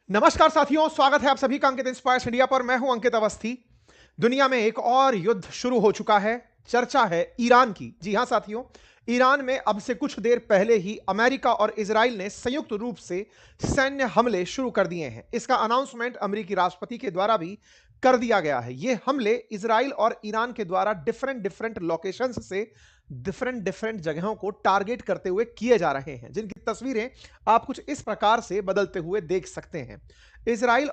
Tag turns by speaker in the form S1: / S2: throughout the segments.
S1: नमस्कार साथियों, स्वागत है आप सभी का अंकित इंस्पायर्स इंडिया पर। मैं हूं अंकित अवस्थी। दुनिया में एक और युद्ध शुरू हो चुका है। चर्चा है ईरान की। जी हां साथियों, ईरान में अब से कुछ देर पहले ही अमेरिका और इजराइल ने संयुक्त रूप से सैन्य हमले शुरू कर दिए हैं। इसका अनाउंसमेंट अमेरिकी राष्ट्रपति के द्वारा भी कर दिया गया है। ये हमले इजराइल और ईरान के द्वारा डिफरेंट डिफरेंट लोकेशंस से डिफरेंट डिफरेंट जगहों को टारगेट करते हुए किए जा रहे हैं, जिनकी तस्वीरें आप कुछ इस प्रकार से बदलते हुए देख सकते हैं। इजराइल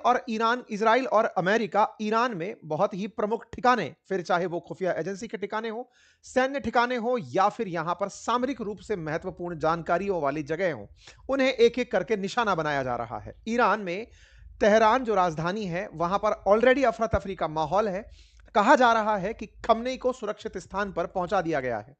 S1: और अमेरिका ईरान में बहुत ही प्रमुख ठिकाने, फिर चाहे वो खुफिया एजेंसी के ठिकाने हो, सैन्य ठिकाने हो, या फिर यहां पर सामरिक रूप से महत्वपूर्ण जानकारियों वाली जगह हो, उन्हें एक एक करके निशाना बनाया जा रहा है। ईरान में तेहरान जो राजधानी है, वहां पर ऑलरेडी अफरा तफरी का माहौल है। कहा जा रहा है कि खमनेई को सुरक्षित स्थान पर पहुंचा दिया गया है।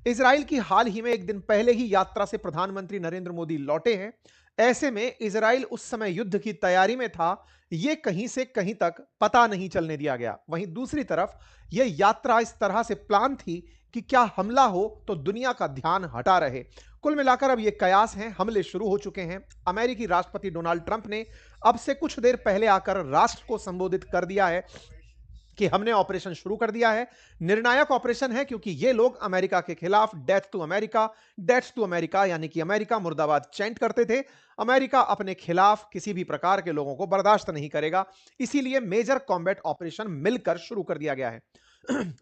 S1: इजराइल की हाल ही में एक दिन पहले ही यात्रा से प्रधानमंत्री नरेंद्र मोदी लौटे हैं। ऐसे में इजराइल उस समय युद्ध की तैयारी में था, यह कहीं से कहीं तक पता नहीं चलने दिया गया। वहीं दूसरी तरफ यह यात्रा इस तरह से प्लान थी कि क्या हमला हो तो दुनिया का ध्यान हटा रहे। कुल मिलाकर अब यह कयास हैं, हमले शुरू हो चुके हैं। अमेरिकी राष्ट्रपति डोनाल्ड ट्रंप ने अब से कुछ देर पहले आकर राष्ट्र को संबोधित कर दिया है कि हमने ऑपरेशन शुरू कर दिया है। निर्णायक ऑपरेशन है, क्योंकि ये लोग अमेरिका के खिलाफ डेथ टू अमेरिका यानी कि अमेरिका मुर्दाबाद चैंट करते थे। अमेरिका अपने खिलाफ किसी भी प्रकार के लोगों को बर्दाश्त नहीं करेगा, इसीलिए मेजर कॉम्बैट ऑपरेशन मिलकर शुरू कर दिया गया है।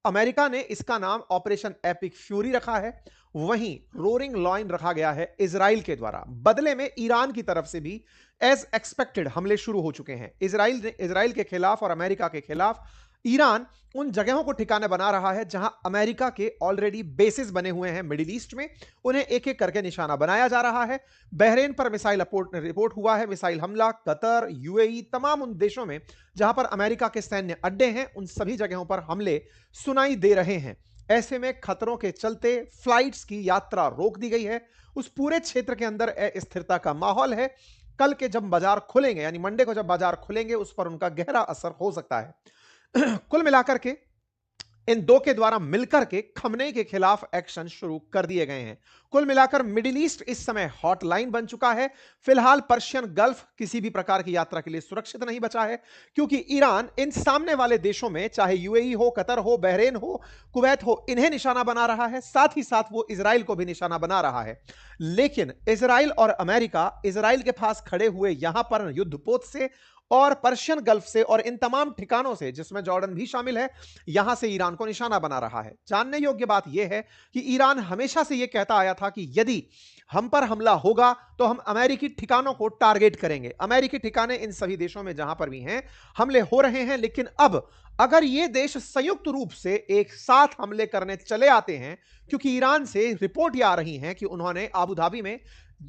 S1: अमेरिका ने इसका नाम ऑपरेशन एपिक फ्यूरी रखा है। वहीं रोरिंग लॉइन रखा गया है इजराइल के द्वारा। बदले में ईरान की तरफ से भी एज एक्सपेक्टेड हमले शुरू हो चुके हैं। इजराइल के खिलाफ और अमेरिका के खिलाफ ईरान उन जगहों को ठिकाने बना रहा है जहां अमेरिका के ऑलरेडी बेसिस बने हुए हैं मिडिल ईस्ट में। उन्हें एक एक करके निशाना बनाया जा रहा है। बहरेन पर मिसाइल रिपोर्ट हुआ है, मिसाइल हमला। कतर, यूएई, तमाम उन देशों में जहां पर अमेरिका के सैन्य अड्डे हैं, उन सभी जगहों पर हमले सुनाई दे रहे हैं। ऐसे में खतरों के चलते फ्लाइट्स की यात्रा रोक दी गई है। उस पूरे क्षेत्र के अंदर अस्थिरता का माहौल है। कल के जब बाजार खुलेंगे, यानी मंडे को जब बाजार खुलेंगे, उस पर उनका गहरा असर हो सकता है। कुल मिलाकर के इन दो के द्वारा मिलकर के खमनेई के खिलाफ एक्शन शुरू कर दिए गए हैं। कुल मिलाकर मिडिल ईस्ट इस समय हॉटलाइन बन चुका है। फिलहाल पर्शियन गल्फ किसी भी प्रकार की यात्रा के लिए सुरक्षित नहीं बचा है, क्योंकि ईरान इन सामने वाले देशों में, चाहे यूएई हो, कतर हो, बहरेन हो, कुवैत हो, इन्हें निशाना बना रहा है। साथ ही साथ वो इजराइल को भी निशाना बना रहा है। लेकिन इजराइल और अमेरिका इजराइल के पास खड़े हुए यहां पर युद्धपोत से और पर्शियन गल्फ से और इन तमाम ठिकानों से, जिसमें जॉर्डन भी शामिल है, यहां से ईरान को निशाना बना रहा है। जानने योग्य बात यह है कि ईरान हमेशा से यह कहता आया था कि यदि हम पर हमला होगा तो हम अमेरिकी ठिकानों को टारगेट करेंगे। अमेरिकी ठिकाने इन सभी देशों में जहां पर भी हैं, हमले हो रहे हैं। लेकिन अब अगर ये देश संयुक्त रूप से एक साथ हमले करने चले आते हैं, क्योंकि ईरान से रिपोर्ट आ रही है कि उन्होंने अबू धाबी में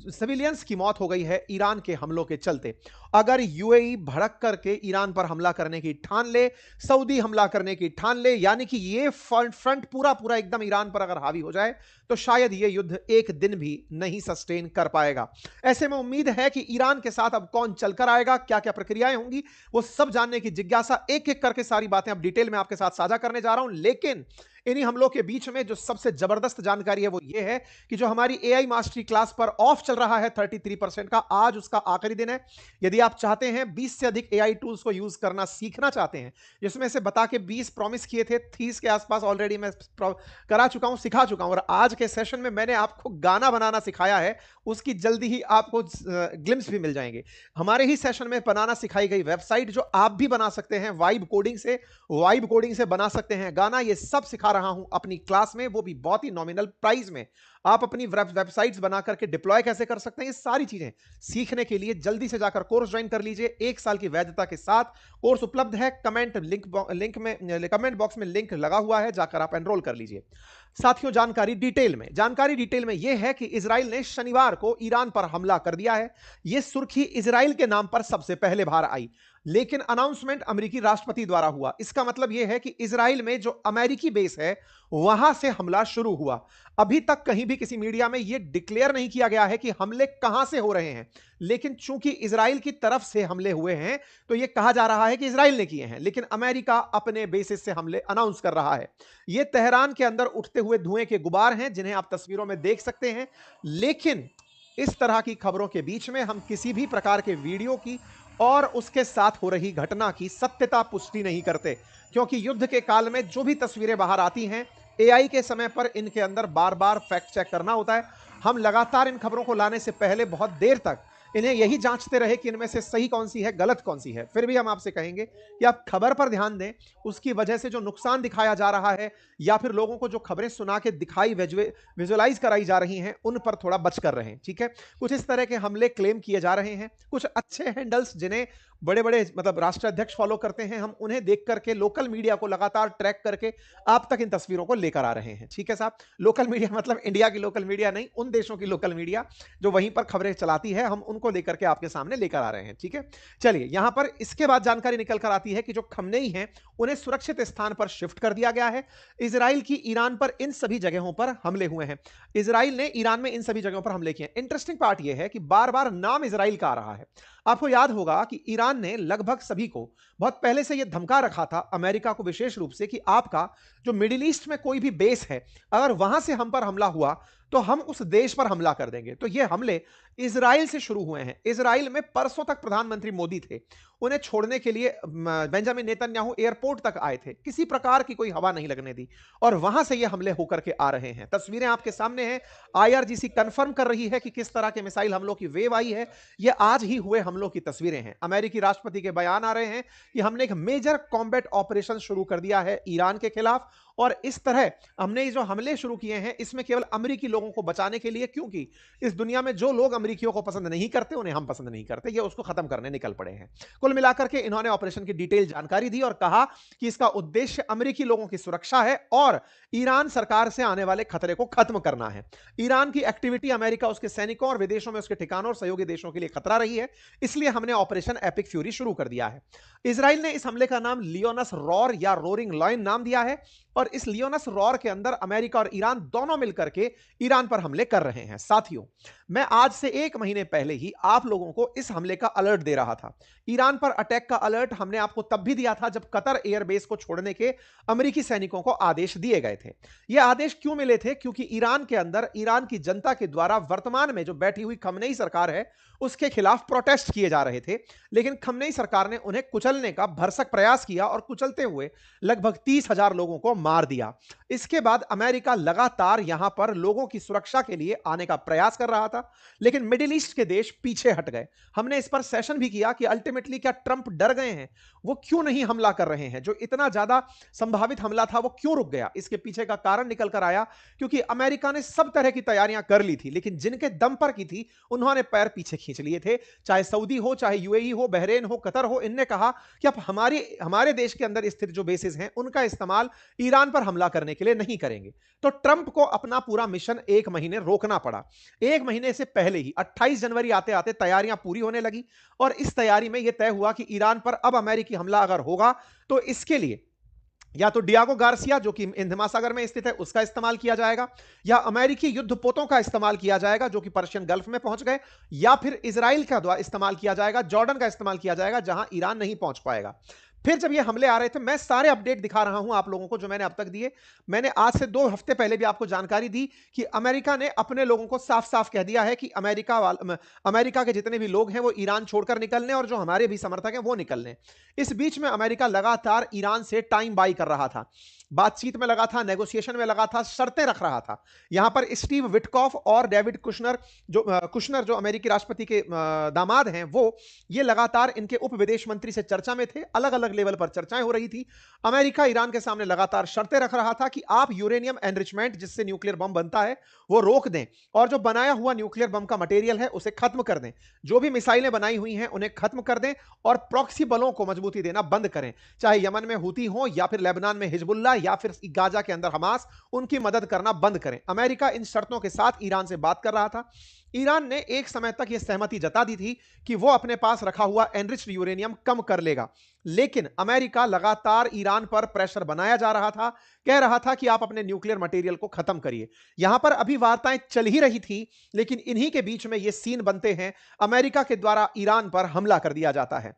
S1: सिविलियंस की मौत हो गई है ईरान के हमलों के चलते। अगर यूएई भड़क करके ईरान पर हमला करने की ठान ले, सऊदी हमला करने की ठान ले, यानी कि ये फ्रंट पूरा पूरा एकदम ईरान पर अगर हावी हो जाए, तो शायद ये युद्ध एक दिन भी नहीं सस्टेन कर पाएगा। ऐसे में उम्मीद है कि ईरान के साथ अब कौन चलकर आएगा, क्या क्या प्रक्रियाएं होंगी, वो सब जानने की जिज्ञासा, एक एक करके सारी बातें अब डिटेल में आपके साथ साझा करने जा रहा हूं। लेकिन इन्हीं हमलों के बीच में जो सबसे जबरदस्त जानकारी है वो ये है कि जो हमारी एआई मास्टरी क्लास पर ऑफ चल रहा है 33% का, आज उसका आखिरी दिन है। यदि आप चाहते हैं 20 से अधिक एआई टूल्स को यूज करना सीखना चाहते हैं, जिसमें से बता के 20 प्रॉमिस किए थे, 30 के आसपास ऑलरेडी मैं करा चुका हूं, सिखा चुका हूं। और आज के सेशन में मैंने आपको गाना बनाना सिखाया है, उसकी जल्दी ही आपको ग्लिम्स भी मिल जाएंगे। हमारे ही सेशन में बनाना सिखाई गई वेबसाइट जो आप भी बना सकते हैं वाइब कोडिंग से बना सकते हैं गाना, ये सब सिखा रहा हूं अपनी क्लास में, वो भी बहुत ही नॉमिनल प्राइस में। आप अपनी वेबसाइट्स बना करके डिप्लॉय कैसे कर सकते हैं, ये सारी चीजें सीखने के लिए जल्दी से जाकर कोर्स ज्वाइन कर लीजिए। 1 साल की वैधता के साथ कोर्स उपलब्ध है। कमेंट बॉक्स में लिंक लगा हुआ है, जाकर आप एनरोल कर लीजिए। साथियों, जानकारी डिटेल में यह है कि इजराइल ने शनिवार को ईरान पर हमला कर दिया है। यह सुर्खी इजराइल के नाम पर सबसे पहले बाहर आई, लेकिन अनाउंसमेंट अमेरिकी राष्ट्रपति द्वारा हुआ। इसका मतलब यह है कि इजराइल में जो अमेरिकी बेस है, वहां से हमला शुरू हुआ। अभी तक कहीं भी किसी मीडिया में यह डिक्लेयर नहीं किया गया है कि हमले कहां से हो रहे हैं, लेकिन चूंकि इजराइल की तरफ से हमले हुए हैं, तो यह कहा जा रहा है कि इजराइल ने किए हैं। लेकिन अमेरिका अपने बेसिस से हमले अनाउंस कर रहा है। यह तेहरान के अंदर उठते हुए धुएं के गुबार हैं, जिन्हें आप तस्वीरों में देख सकते हैं। लेकिन इस तरह की खबरों के बीच में हम किसी भी प्रकार के वीडियो की और उसके साथ हो रही घटना की सत्यता पुष्टि नहीं करते, क्योंकि युद्ध के काल में जो भी तस्वीरें बाहर आती हैं, एआई के समय पर इनके अंदर बार-बार फैक्ट चेक करना होता है। हम लगातार इन खबरों को लाने से पहले बहुत देर तक इन्हें यही जांचते रहे कि इनमें से सही कौन सी है, गलत कौन सी है। फिर भी हम आपसे कहेंगे कि आप खबर पर ध्यान दें, उसकी वजह से जो नुकसान दिखाया जा रहा है या फिर लोगों को जो खबरें सुना के दिखाई विजुअलाइज कराई जा रही हैं, उन पर थोड़ा बच कर रहें, ठीक है? कुछ इस तरह के हमले क्लेम किए जा रहे हैं, कुछ अच्छे हैंडल्स जिन्हें बड़े-बड़े मतलब राष्ट्राध्यक्ष फॉलो करते हैं, हम उन्हें देख करके लोकल मीडिया को लगातार ट्रैक करके आप तक इन तस्वीरों को लेकर आ रहे हैं, ठीक है साहब? लोकल मीडिया मतलब इंडिया की लोकल मीडिया नहीं, उन देशों की लोकल मीडिया जो वहीं पर खबरें चलाती है, हम उनको लेकर के आपके सामने लेकर आ रहे हैं, ठीक है? चलिए, यहां पर इसके बाद जानकारी निकल कर आती है कि जो खमनेई हैं, उन्हें सुरक्षित स्थान पर शिफ्ट कर दिया गया है। इजराइल की ईरान पर इन सभी जगहों पर हमले हुए हैं। इजराइल ने ईरान में इन सभी जगहों पर हमले किए हैं। इंटरेस्टिंग पार्ट यह है कि बार-बार नाम इजराइल का आ रहा है। आपको याद होगा कि ईरान ने लगभग सभी को बहुत पहले से यह धमका रखा था, अमेरिका को विशेष रूप से, कि आपका जो मिडिल ईस्ट में कोई भी बेस है, अगर वहां से हम पर हमला हुआ तो हम उस देश पर हमला कर देंगे। तो ये हमले इजराइल से शुरू हुए हैं। इजराइल में परसों तक प्रधानमंत्री मोदी थे, उन्हें छोड़ने के लिए बेंजामिन नेतन्याहू एयरपोर्ट तक आए थे, किसी प्रकार की कोई हवा नहीं लगने दी, और वहां से ये हमले होकर के आ रहे हैं। तस्वीरें आपके सामने हैं। आईआरजीसी कंफर्म कर रही है कि किस तरह के मिसाइल हमलों की वेव आई है। ये आज ही हुए हमलों की तस्वीरें हैं। अमेरिकी राष्ट्रपति के बयान आ रहे हैं कि हमने एक मेजर कॉम्बैट ऑपरेशन शुरू कर दिया है ईरान के खिलाफ, और इस तरह हमने जो हमले शुरू किए हैं इसमें केवल अमेरिकी लोगों को बचाने के लिए, क्योंकि इस दुनिया में जो लोग अमेरिकियों को पसंद नहीं करते उन्हें हम पसंद नहीं करते, ये उसको खत्म करने निकल पड़े हैं। कुल मिलाकर के इन्होंने ऑपरेशन की डिटेल जानकारी दी और कहा कि इसका उद्देश्य अमेरिकी लोगों की सुरक्षा है और ईरान सरकार से आने वाले खतरे को खत्म करना है। ईरान की एक्टिविटी अमेरिका, उसके सैनिकों और विदेशों में उसके ठिकानों और सहयोगी देशों के लिए खतरा रही है, इसलिए हमने ऑपरेशन एपिक फ्यूरी शुरू कर दिया है। इजराइल ने इस हमले का नाम लियोनस रॉर या रोरिंग लायन नाम दिया है, और इस लियोनस रॉर के अंदर अमेरिका और ईरान दोनों मिलकर के ईरान पर हमले कर रहे हैं। साथियों, मैं आज से 1 महीने पहले ही आप लोगों को इस हमले का अलर्ट दे रहा था। ईरान पर अटैक का अलर्ट हमने आपको तब भी दिया था जब कतर एयरबेस को छोड़ने के अमेरिकी सैनिकों को आदेश दिए गए थे। ये आदेश क्यों मिले थे? क्योंकि ईरान के अंदर ईरान की जनता के द्वारा वर्तमान में जो बैठी हुई खमनेई सरकार है उसके खिलाफ प्रोटेस्ट किए जा रहे थे, लेकिन खमनेई सरकार ने उन्हें कुचलने का भरसक प्रयास किया और कुचलते हुए लगभग 30,000 लोगों को मार दिया। इसके बाद अमेरिका लगातार यहां पर लोगों की सुरक्षा के लिए आने का प्रयास कर रहा था, लेकिन मिडिल ईस्ट के देश पीछे हट गए। हमने इस पर सेशन भी किया कि अल्टीमेटली क्या ट्रंप डर गए हैं? वो क्यों नहीं हमला कर रहे हैं? जो इतना ज्यादा संभावित हमला था वो क्यों रुक गया? इसके पीछे का कारण निकल कर आया क्योंकि अमेरिका ने सब तरह की तैयारियां कर ली थी, लेकिन जिनके दम पर की थी उन्होंने पैर पीछे खींच लिए थे। चाहे सऊदी हो, चाहे यूएई हो, बहरेन हो, कतर हो, इनने कहा कि आप हमारे देश के अंदर स्थित जो बेसिस हैं उनका इस्तेमाल ईरान पर हमला करने के लिए नहीं करेंगे। तो ट्रंप को अपना पूरा मिशन 1 महीने रोकना पड़ा। 1 महीने से पहले ही 28 जनवरी आते आते तैयारियां पूरी होने लगी, और इस तैयारी में यह तय हुआ कि ईरान पर अब अमेरिकी हमला अगर होगा तो इसके लिए या तो डियागो गार्सिया जो कि हिंद महासागर में स्थित है उसका इस्तेमाल किया जाएगा, या अमेरिकी युद्धपोतों का इस्तेमाल किया जाएगा जो कि पर्शियन गल्फ में पहुंच गए, या फिर इजराइल का द्वारा इस्तेमाल किया जाएगा, जॉर्डन का इस्तेमाल किया जाएगा जहां ईरान नहीं पहुंच पाएगा। फिर जब ये हमले आ रहे थे, मैं सारे अपडेट दिखा रहा हूं आप लोगों को जो मैंने अब तक दिए। मैंने आज से 2 हफ्ते पहले भी आपको जानकारी दी कि अमेरिका ने अपने लोगों को साफ साफ कह दिया है कि अमेरिका के जितने भी लोग हैं वो ईरान छोड़कर निकलने, और जो हमारे भी समर्थक हैं वो निकलने। इस बीच में अमेरिका लगातार ईरान से टाइम बाई कर रहा था, बातचीत में लगा था, नेगोशिएशन में लगा था, शर्तें रख रहा था। यहां पर स्टीव विटकॉफ और डेविड कुशनर जो अमेरिकी राष्ट्रपति के दामाद हैं, वो ये लगातार इनके उप विदेश मंत्री से चर्चा में थे। अलग अलग लेवल पर चर्चाएं हो रही थी। अमेरिका ईरान के सामने लगातार शर्तें रख रहा था कि आप यूरेनियम एनरिचमेंट, जिससे न्यूक्लियर बम बनता है, वो रोक दें, और जो बनाया हुआ न्यूक्लियर बम का मटेरियल है उसे खत्म कर दें। जो भी मिसाइलें बनाई हुई हैं उन्हें खत्म कर दें, और प्रॉक्सी बलों को मजबूती देना बंद करें, चाहे यमन में हूती हो या फिर लेबनान में हिजबुल्लाह या फिर गाजा के अंदर हमास, उनकी मदद करना बंद करें। अमेरिका इन शर्तों के साथ ईरान से बात कर रहा था। ईरान ने एक समय तक यह सहमति जता दी थी कि वो अपने पास रखा हुआ एनरिच्ड यूरेनियम कम कर लेगा, लेकिन अमेरिका लगातार ईरान पर प्रेशर बनाया जा रहा था, कह रहा था कि आप अपने न्यूक्लियर मटेरियल को खत्म करिए। यहां पर अभी वार्ताएं चल ही रही थी, लेकिन इन्हीं के बीच में ये सीन बनते हैं, अमेरिका के द्वारा ईरान पर हमला कर दिया जाता है।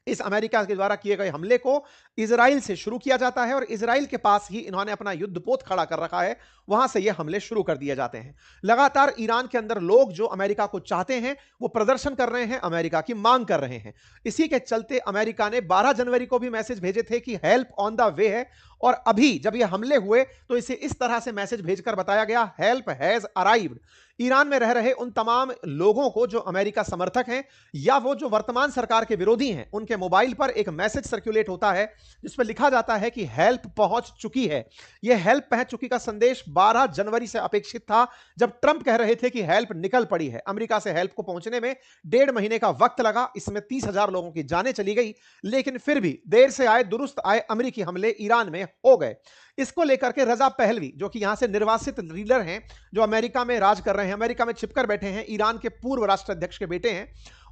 S1: इस अमेरिका के द्वारा किए गए हमले को इजराइल से शुरू किया जाता है और इजराइल के पास ही इन्होंने अपना युद्धपोत खड़ा कर रखा है, वहां से ये हमले शुरू कर दिए जाते हैं। लगातार ईरान के अंदर लोग जो अमेरिका को चाहते हैं वो प्रदर्शन कर रहे हैं, अमेरिका की मांग कर रहे हैं। इसी के चलते अमेरिका ने 12 जनवरी को भी मैसेज भेजे थे कि हेल्प ऑन द वे है, और अभी जब ये हमले हुए तो इसे इस तरह से मैसेज भेजकर बताया गया, हेल्प हैज अराइव्ड। ईरान में रह रहे उन तमाम लोगों को जो अमेरिका समर्थक हैं या वो जो वर्तमान सरकार के विरोधी हैं, उनके मोबाइल पर एक मैसेज सर्कुलेट होता है जिसमें लिखा जाता है कि हेल्प पहुंच चुकी है। यह हेल्प पहुंच चुकी का संदेश 12 जनवरी से अपेक्षित था, जब ट्रंप कह रहे थे कि हेल्प निकल पड़ी है। अमेरिका से हेल्प को पहुंचने में 1.5 महीने का वक्त लगा, इसमें 30,000 लोगों की जानें चली गई, लेकिन फिर भी देर से आए दुरुस्त आए अमेरिकी हमले ईरान में हो गए। इसको लेकर के रजा पहलवी, जो कि यहां से निर्वासित लीडर हैं, जो अमेरिका में राज कर रहे हैं, अमेरिका में छिपकर बैठे हैं, ईरान के पूर्व राष्ट्राध्यक्ष के बेटे हैं,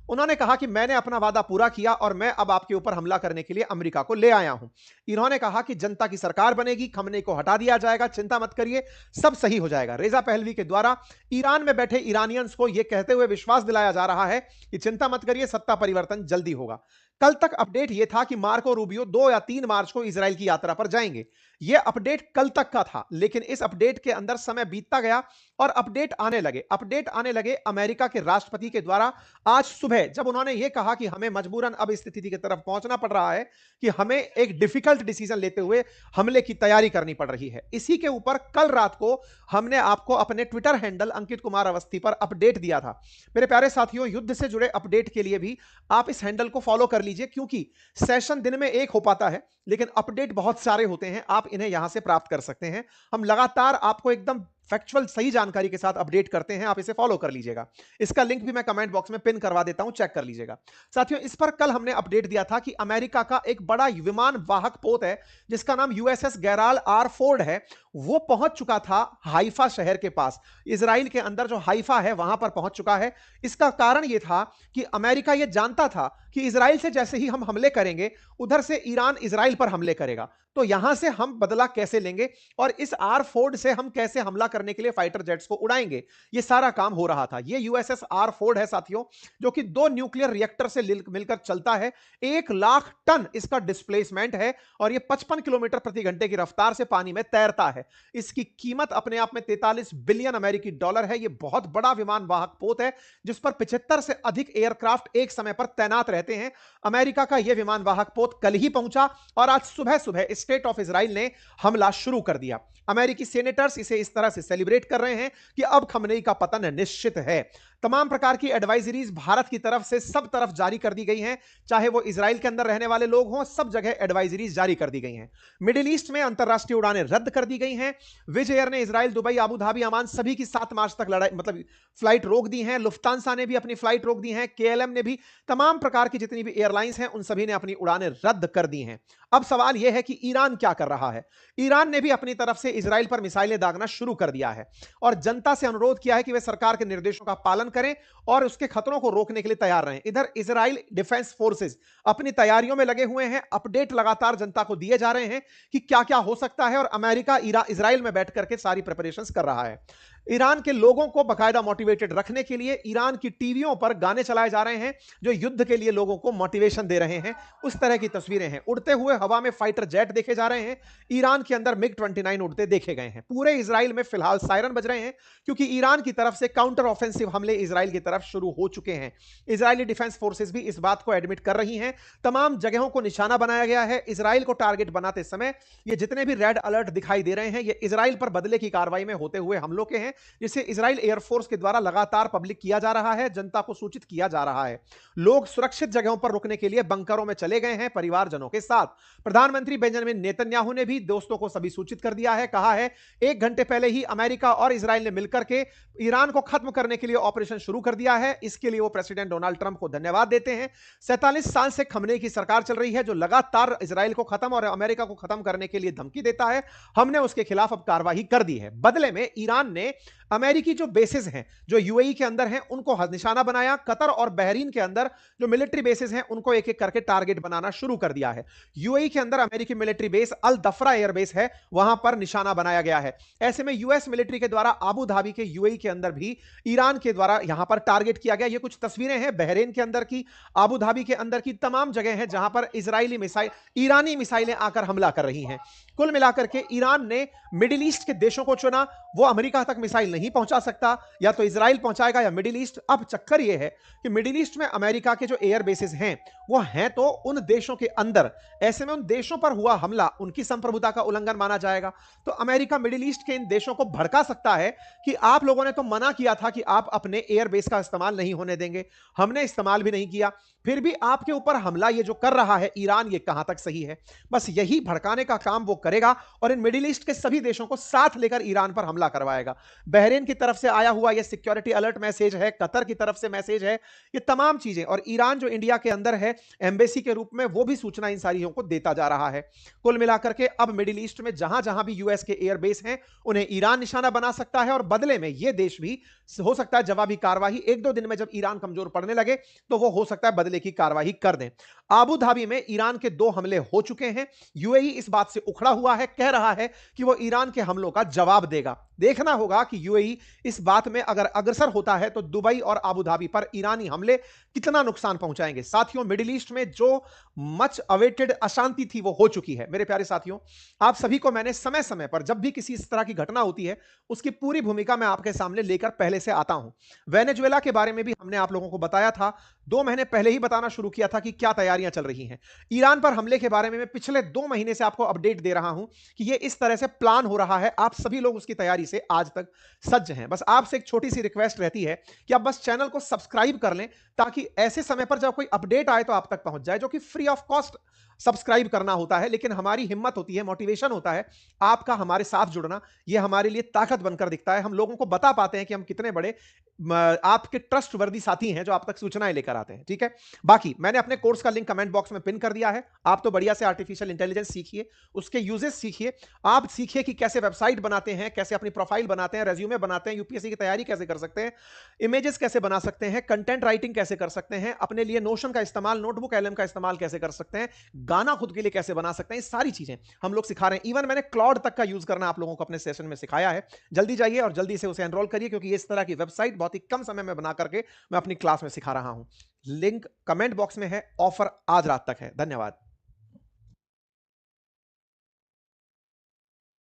S1: उन्होंने कहा कि मैंने अपना वादा पूरा किया और मैं अब आपके ऊपर हमला करने के लिए अमेरिका को ले आया हूं। इन्होंने कहा कि जनता की सरकार बनेगी, खमनेई को हटा दिया जाएगा, चिंता मत करिए, सब सही हो जाएगा। रेजा पहलवी के द्वारा ईरान में बैठे ईरानियंस को यह कहते हुए विश्वास दिलाया जा रहा है कि चिंता मत करिए, सत्ता परिवर्तन जल्दी होगा। कल तक अपडेट यह था कि मार्को रूबियो 2 या 3 मार्च को इजराइल की यात्रा पर जाएंगे। यह अपडेट कल तक का था, लेकिन इस अपडेट के अंदर समय बीतता गया और अपडेट आने लगे अमेरिका के राष्ट्रपति के द्वारा आज सुबह, जब उन्होंने यह कहा कि हमें मजबूरन अब इस स्थिति की तरफ पहुंचना पड़ रहा है कि हमें एक डिफिकल्ट डिसीजन लेते हुए हमले की तैयारी करनी पड़ रही है। इसी के ऊपर कल रात को हमने आपको अपने ट्विटर हैंडल अंकित कुमार अवस्थी पर अपडेट दिया था। मेरे प्यारे साथियों, युद्ध से जुड़े अपडेट के लिए भी आप इस हैंडल को फॉलो कर लीजिए, क्योंकि सेशन दिन में एक हो पाता है लेकिन अपडेट बहुत सारे होते हैं, आप इन्हें यहां से प्राप्त कर सकते हैं। हम लगातार आपको एकदम फैक्चुअल सही जानकारी के साथ अपडेट करते हैं, आप इसे फॉलो कर लीजिएगा। इसका लिंक भी मैं कमेंट बॉक्स में पिन करवा देता हूं, चेक कर लीजिएगा। साथियों, इस पर कल हमने अपडेट दिया था कि अमेरिका का एक बड़ा विमान वाहक पोत है जिसका नाम यूएसएस गेराल्ड आर फोर्ड है, वो पहुंच चुका था हाइफा शहर के पास। इजराइल के अंदर जो हाइफा है वहां पर पहुंच चुका है। इसका कारण यह था कि अमेरिका यह जानता था कि इजराइल से जैसे ही हम हमले करेंगे, उधर से ईरान इजराइल पर हमले करेगा, तो यहां से हम बदला कैसे लेंगे और इस आर फोर्ड से हम कैसे हमला करने के लिए फाइटर जेट्स को उड़ाएंगे। यह सारा काम हो रहा था। यह यूएसएस आर फोर्ड है साथियों, जो कि 2 न्यूक्लियर रिएक्टर से मिलकर चलता है। 1 लाख टन इसका डिस्प्लेसमेंट है और यह 55 किलोमीटर प्रति घंटे की रफ्तार से पानी में तैरता है। इसकी कीमत अपने आप में 43 बिलियन अमेरिकी डॉलर है। यह बहुत बड़ा विमान वाहक पोत है जिस पर 75 से अधिक एयरक्राफ्ट एक समय पर तैनात रहते हैं। अमेरिका का यह विमान वाहक पोत कल ही पहुंचा और आज सुबह सुबह स्टेट ऑफ इजराइल ने हमला शुरू कर दिया। अमेरिकी सेनेटर्स इसे इस तरह से सेलिब्रेट कर रहे हैं कि अब खमनेई का पतन निश्चित है। तमाम प्रकार की एडवाइजरीज भारत की तरफ से सब तरफ जारी कर दी गई हैं, चाहे वो इजराइल के अंदर रहने वाले लोग हों, सब जगह एडवाइजरीज जारी कर दी गई हैं। मिडिल ईस्ट में अंतरराष्ट्रीय उड़ानें रद्द कर दी गई हैं। विज एयर ने इजराइल, दुबई, आबू धाबी, अमान सभी की 7 मार्च तक फ्लाइट रोक दी हैं। लुफ्तांसा ने भी अपनी फ्लाइट रोक दी हैं। केएलएम ने भी, तमाम प्रकार की जितनी भी एयरलाइंस हैं उन सभी ने अपनी उड़ानें रद्द कर दी हैं। अब सवाल यह है कि ईरान क्या कर रहा है। ईरान ने भी अपनी तरफ से इजराइल पर मिसाइलें दागना शुरू कर दिया है और जनता से अनुरोध किया है कि वे सरकार के निर्देशों का पालन करें और उसके खतरों को रोकने के लिए तैयार रहें। इधर इजराइल डिफेंस फोर्सेस अपनी तैयारियों में लगे हुए हैं। अपडेट लगातार जनता को दिए जा रहे हैं कि क्या क्या हो सकता है और अमेरिका इजराइल में बैठ करके सारी प्रिपरेशंस कर रहा है। ईरान के लोगों को बाकायदा मोटिवेटेड रखने के लिए ईरान की टीवियों पर गाने चलाए जा रहे हैं जो युद्ध के लिए लोगों को मोटिवेशन दे रहे हैं। उस तरह की तस्वीरें हैं। उड़ते हुए हवा में फाइटर जेट देखे जा रहे हैं। ईरान के अंदर मिग 29 उड़ते देखे गए हैं। पूरे इजराइल में फिलहाल सायरन बज रहे हैं क्योंकि ईरान की तरफ से काउंटर ऑफेंसिव हमले इजराइल की तरफ शुरू हो चुके हैं। इजरायली डिफेंस फोर्सेस भी इस बात को एडमिट कर रही हैं। तमाम जगहों को निशाना बनाया गया है। इजराइल को टारगेट बनाते समय ये जितने भी रेड अलर्ट दिखाई दे रहे हैं, ये इजराइल पर बदले की कार्रवाई में होते हुए हमलों के हैं, जिसे इजराइल एयरफोर्स के द्वारा लगातार पब्लिक किया जा रहा है, जनता को सूचित किया जा रहा है। लोग सुरक्षित जगहों पर रुकने के लिए बंकरों में चले गए हैं परिवारजनों के साथ। प्रधानमंत्री बेंजामिन नेतन्याहू ने भी दोस्तों को सभी सूचित कर दिया है। कहा है 1 घंटे पहले ही अमेरिका और इजराइल ने मिलकर के ईरान को खत्म करने के लिए ऑपरेशन शुरू कर दिया है। इसके लिए वो प्रेसिडेंट डोनाल्ड ट्रंप को धन्यवाद देते हैं। 47 साल से खमनेई की सरकार चल रही है जो लगातार इजराइल को खत्म और अमेरिका को खत्म करने के लिए धमकी देता है। हमने उसके खिलाफ अब कार्रवाई कर दी है। बदले में ईरान ने अमेरिकी जो बेसिस हैं जो यूएई के अंदर हैं उनको निशाना बनाया। कतर और बहरीन के अंदर जो मिलिट्री बेसिस हैं उनको एक एक करके टारगेट बनाना शुरू कर दिया है। यूएई के अंदर अमेरिकी मिलिट्री बेस अल दफरा एयरबेस है, वहां पर निशाना बनाया गया है। ऐसे में यूएस मिलिट्री के द्वारा आबू धाबी के यूएई के अंदर भी ईरान के द्वारा यहां पर टारगेट किया गया। ये कुछ तस्वीरें हैं बहरीन के अंदर की, आबू धाबी के अंदर की, तमाम जगह है जहां पर इजरायली मिसाइल, ईरानी मिसाइलें आकर हमला कर रही हैं। कुल मिलाकर के ईरान ने मिडिल ईस्ट के देशों को चुना। वो अमेरिका तक मिसाइल नहीं पहुंचा सकता, या तो इजराइल पहुंचाएगा या मिडिल ईस्ट। अब चक्कर यह है कि मिडिल ईस्ट में अमेरिका के जो एयर बेसिस हैं वो हैं तो उन देशों के अंदर, ऐसे में उन देशों पर हुआ हमला उनकी संप्रभुता का उल्लंघन माना जाएगा। तो अमेरिका मिडिल ईस्ट के इन देशों को भड़का सकता है कि आप लोगों ने तो मना किया था कि आप अपने एयर बेस का इस्तेमाल नहीं होने देंगे, हमने इस्तेमाल भी नहीं किया, फिर भी आपके ऊपर हमला ये जो कर रहा है ईरान, ये कहां तक सही है। बस यही भड़काने का काम वो करेगा और इन मिडिल ईस्ट के सभी देशों को साथ लेकर ईरान पर हमला करवाएगा। बहरीन की तरफ से आया हुआ ये सिक्योरिटी अलर्ट मैसेज है, कतर की तरफ से मैसेज है, ये तमाम चीजें, और ईरान जो इंडिया के अंदर है एम्बेसी के रूप में, वो भी सूचना इन सारी को देता जा रहा है। कुल मिलाकर के अब मिडिल ईस्ट में जहां जहां भी यूएस के एयर बेस हैं उन्हें ईरान निशाना बना सकता है, और बदले में ये देश भी हो सकता है जवाबी कार्रवाई 1-2 दिन में जब ईरान कमजोर पड़ने लगे तो वो हो सकता है बदले की कार्रवाई कर दें। आबू धाबी में ईरान के 2 हमले हो चुके हैं। यूएई इस बात से उखड़ा हुआ है, कह रहा है कि वो ईरान के हमलों का जवाब देगा। देखना होगा कि यूएई इस बात में अगर अग्रसर होता है तो दुबई और आबू धाबी पर ईरानी हमले कितना नुकसान पहुंचाएंगे। साथियों, मिडिल ईस्ट में जो मच अवेटेड अशांति थी वो हो चुकी है। मेरे प्यारे साथियों, आप सभी को मैंने समय समय पर जब भी किसी इस तरह की घटना होती है उसकी पूरी भूमिका मैं आपके सामने लेकर पहले से आता हूं। वेनेजुएला के बारे में भी हमने आप लोगों को बताया था, 2 महीने पहले ही बताना शुरू किया था कि क्या तैयारियां चल रही हैं। ईरान पर हमले के बारे में मैं पिछले 2 महीने से आपको अपडेट दे रहा हूं कि ये इस तरह से प्लान हो रहा है। आप सभी लोग उसकी तैयारी से आज तक सज्ज हैं। बस आपसे एक छोटी सी रिक्वेस्ट रहती है कि आप बस चैनल को सब्सक्राइब कर लें, ताकि ऐसे समय पर जब कोई अपडेट आए तो आप तक पहुंच जाए, जो कि फ्री ऑफ कॉस्ट सब्सक्राइब करना होता है। लेकिन हमारी हिम्मत होती है, मोटिवेशन होता है आपका हमारे साथ जुड़ना, यह हमारे लिए ताकत बनकर दिखता है। हम लोगों को बता पाते हैं कि हम कितने बड़े आपके ट्रस्टवर्दी साथी हैं जो आप तक सूचनाएं लेकर आते हैं। ठीक है, बाकी मैंने अपने कोर्स का लिंक कमेंट बॉक्स में पिन कर दिया है। आप तो बढ़िया से आर्टिफिशियल इंटेलिजेंस सीखिए, उसके यूजेस सीखिए, आप सीखिए कि कैसे वेबसाइट बनाते हैं, कैसे अपनी प्रोफाइल बनाते हैं, रेज्यूमे बनाते हैं, यूपीएससी की तैयारी कैसे कर सकते हैं, इमेजेस कैसे बना सकते हैं, कंटेंट राइटिंग कैसे कर सकते हैं, अपने लिए नोशन का इस्तेमाल, नोटबुक एलएम का इस्तेमाल कैसे कर सकते हैं, गाना खुद के लिए कैसे बना सकते हैं, सारी चीजें हम लोग सिखा रहे हैं। इवन मैंने क्लाउड तक का यूज करना आप लोगों को अपने सेशन में सिखाया है। जल्दी जाइए और जल्दी से उसे एनरोल करिए, क्योंकि इस तरह की वेबसाइट बहुत ही कम समय में बना करके मैं अपनी क्लास में सिखा रहा हूं। लिंक कमेंट बॉक्स में है, ऑफर आज रात तक है। धन्यवाद।